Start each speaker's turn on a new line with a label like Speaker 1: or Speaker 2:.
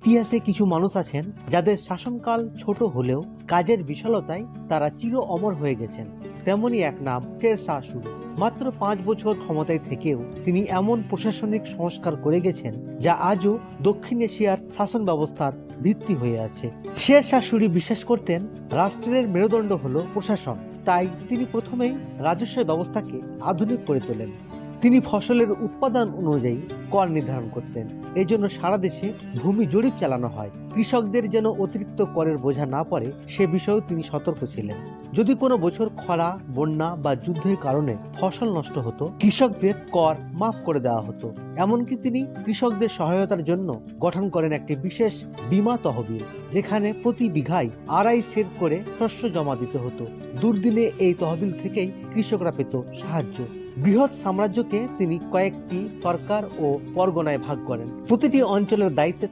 Speaker 1: ইতিহাসে কিছু মানুষ আছেন যাদের শাসনকাল ছোট হলেও কাজের বিশালতায় তারা চির অমর হয়ে গেছেন। তেমনি এক নাম শের শাহ সূরি। মাত্র 5 বছর ক্ষমতায় থেকেও তিনি এমন প্রশাসনিক সংস্কার করে গেছেন যা আজও দক্ষিণ এশিয়ার শাসন ব্যবস্থার ভিত্তি হয়ে আছে। শের শাহ সূরি বিশ্বাস করতেন রাষ্ট্রের মেরুদণ্ড হলো প্রশাসন, তাই তিনি প্রথমেই রাজস্ব ব্যবস্থাকে আধুনিক করে তোলেন। তিনি ফসলের উৎপাদন অনুযায়ী কর নির্ধারণ করতেন। এই জন্য সারা দেশে ভূমি জরিপ চালানো হয়। কৃষকদের যেন অতিরিক্ত করের বোঝা না পড়ে সে বিষয়েও তিনি সতর্ক ছিলেন। যদি কোনো বছর খরা, বন্যা বা যুদ্ধের কারণে ফসল নষ্ট হতো, কৃষকদের কর মাফ করে দেওয়া হতো। এমনকি তিনি কৃষকদের সহায়তার জন্য গঠন করেন একটি বিশেষ বীমা তহবিল, যেখানে প্রতি বিঘায় 2.5 সের করে শস্য জমা দিতে হতো। দুর্দিনে এই তহবিল থেকেই কৃষকরা পেত সাহায্য। বৃহৎ সাম্রাজ্যকে তিনি কয়েকটি সরকার ও পরগনায় ভাগ করেন। প্রতিটি অঞ্চলের দায়িত্বে